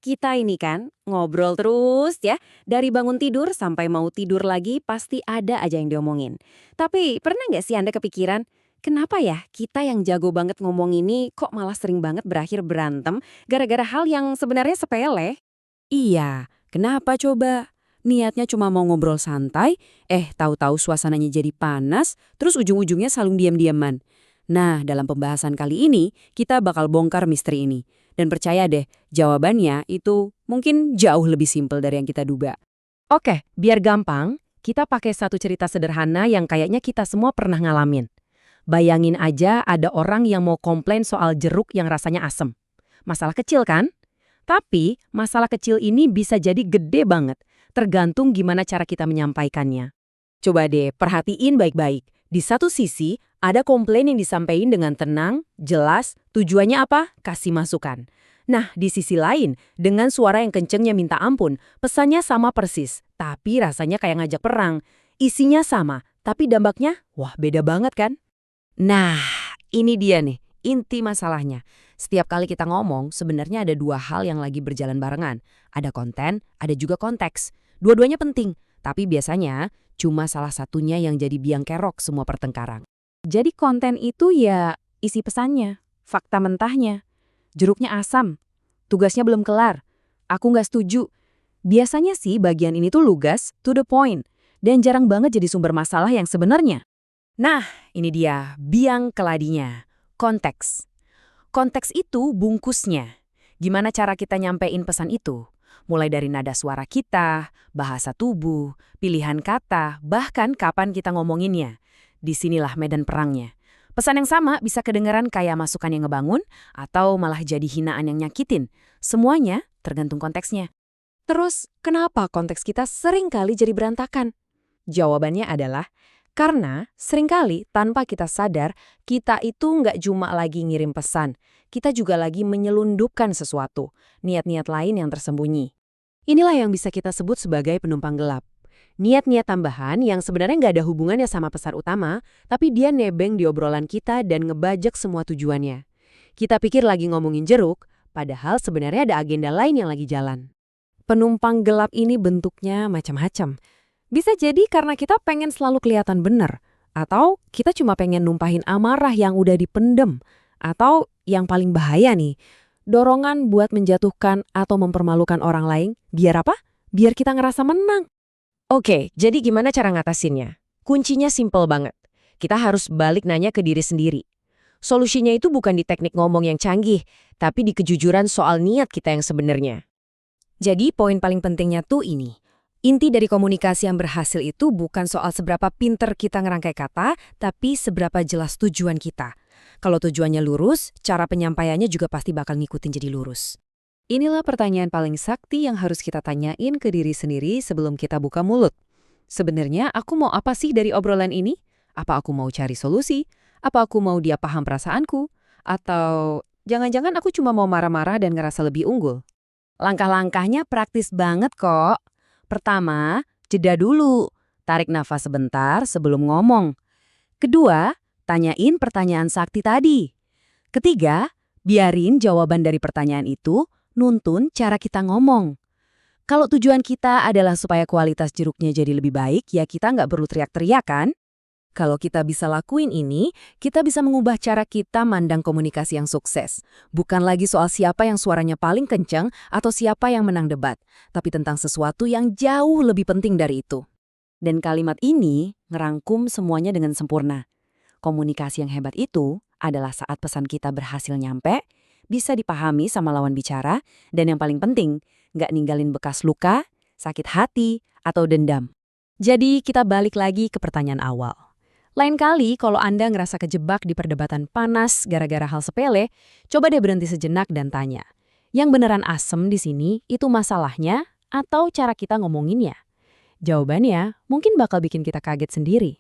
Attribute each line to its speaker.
Speaker 1: Kita ini kan ngobrol terus ya, dari bangun tidur sampai mau tidur lagi pasti ada aja yang diomongin. Tapi pernah nggak sih Anda kepikiran, kenapa ya kita yang jago banget ngomong ini kok malah sering banget berakhir berantem gara-gara hal yang sebenarnya sepele?
Speaker 2: Iya, kenapa coba? Niatnya cuma mau ngobrol santai, tahu-tahu suasananya jadi panas, terus ujung-ujungnya saling diam-diaman. Nah, dalam pembahasan kali ini, kita bakal bongkar misteri ini. Dan percaya deh, jawabannya itu mungkin jauh lebih simpel dari yang kita duga.
Speaker 3: Oke, biar gampang, kita pakai satu cerita sederhana yang kayaknya kita semua pernah ngalamin. Bayangin aja ada orang yang mau komplain soal jeruk yang rasanya asem. Masalah kecil kan? Tapi masalah kecil ini bisa jadi gede banget, tergantung gimana cara kita menyampaikannya. Coba deh perhatiin baik-baik. Di satu sisi, ada komplain yang disampaikan dengan tenang, jelas, tujuannya apa? Kasih masukan. Nah, di sisi lain, dengan suara yang kencengnya minta ampun, pesannya sama persis, tapi rasanya kayak ngajak perang. Isinya sama, tapi dampaknya, wah beda banget kan? Nah, ini dia nih, inti masalahnya. Setiap kali kita ngomong, sebenarnya ada dua hal yang lagi berjalan barengan. Ada konten, ada juga konteks. Dua-duanya penting, tapi biasanya cuma salah satunya yang jadi biang kerok semua pertengkaran.
Speaker 2: Jadi konten itu ya isi pesannya, fakta mentahnya. Jeruknya asam, tugasnya belum kelar. Aku nggak setuju. Biasanya sih bagian ini tuh lugas, to the point, dan jarang banget jadi sumber masalah yang sebenarnya.
Speaker 3: Nah, ini dia, biang keladinya. Konteks. Konteks itu bungkusnya. Gimana cara kita nyampein pesan itu? Mulai dari nada suara kita, bahasa tubuh, pilihan kata, bahkan kapan kita ngomonginnya. Disinilah medan perangnya. Pesan yang sama bisa kedengaran kayak masukan yang ngebangun, atau malah jadi hinaan yang nyakitin. Semuanya tergantung konteksnya.
Speaker 2: Terus, kenapa konteks kita sering kali jadi berantakan? Jawabannya adalah, karena seringkali tanpa kita sadar, kita itu nggak cuma lagi ngirim pesan, kita juga lagi menyelundupkan sesuatu, niat-niat lain yang tersembunyi. Inilah yang bisa kita sebut sebagai penumpang gelap. Niat-niat tambahan yang sebenarnya nggak ada hubungannya sama pesan utama, tapi dia nebeng di obrolan kita dan ngebajak semua tujuannya. Kita pikir lagi ngomongin jeruk, padahal sebenarnya ada agenda lain yang lagi jalan. Penumpang gelap ini bentuknya macam-macam. Bisa jadi karena kita pengen selalu kelihatan benar, atau kita cuma pengen numpahin amarah yang udah dipendem, atau yang paling bahaya nih, dorongan buat menjatuhkan atau mempermalukan orang lain, biar apa? Biar kita ngerasa menang.
Speaker 3: Oke, jadi gimana cara ngatasinnya? Kuncinya simple banget. Kita harus balik nanya ke diri sendiri. Solusinya itu bukan di teknik ngomong yang canggih, tapi di kejujuran soal niat kita yang sebenarnya. Jadi poin paling pentingnya tuh ini. Inti dari komunikasi yang berhasil itu bukan soal seberapa pinter kita ngerangkai kata, tapi seberapa jelas tujuan kita. Kalau tujuannya lurus, cara penyampaiannya juga pasti bakal ngikutin jadi lurus.
Speaker 2: Inilah pertanyaan paling sakti yang harus kita tanyain ke diri sendiri sebelum kita buka mulut. Sebenarnya aku mau apa sih dari obrolan ini? Apa aku mau cari solusi? Apa aku mau dia paham perasaanku? Atau jangan-jangan aku cuma mau marah-marah dan ngerasa lebih unggul?
Speaker 1: Langkah-langkahnya praktis banget kok. Pertama, jeda dulu. Tarik nafas sebentar sebelum ngomong. Kedua, tanyain pertanyaan sakti tadi. Ketiga, biarin jawaban dari pertanyaan itu nuntun cara kita ngomong. Kalau tujuan kita adalah supaya kualitas jeruknya jadi lebih baik, ya kita nggak perlu teriak-teriak kan? Kalau kita bisa lakuin ini, kita bisa mengubah cara kita mandang komunikasi yang sukses. Bukan lagi soal siapa yang suaranya paling kencang atau siapa yang menang debat, tapi tentang sesuatu yang jauh lebih penting dari itu. Dan kalimat ini ngerangkum semuanya dengan sempurna. Komunikasi yang hebat itu adalah saat pesan kita berhasil nyampe, bisa dipahami sama lawan bicara, dan yang paling penting, nggak ninggalin bekas luka, sakit hati, atau dendam. Jadi kita balik lagi ke pertanyaan awal. Lain kali kalau Anda ngerasa kejebak di perdebatan panas gara-gara hal sepele, coba deh berhenti sejenak dan tanya. Yang beneran asem di sini itu masalahnya atau cara kita ngomonginnya? Jawabannya mungkin bakal bikin kita kaget sendiri.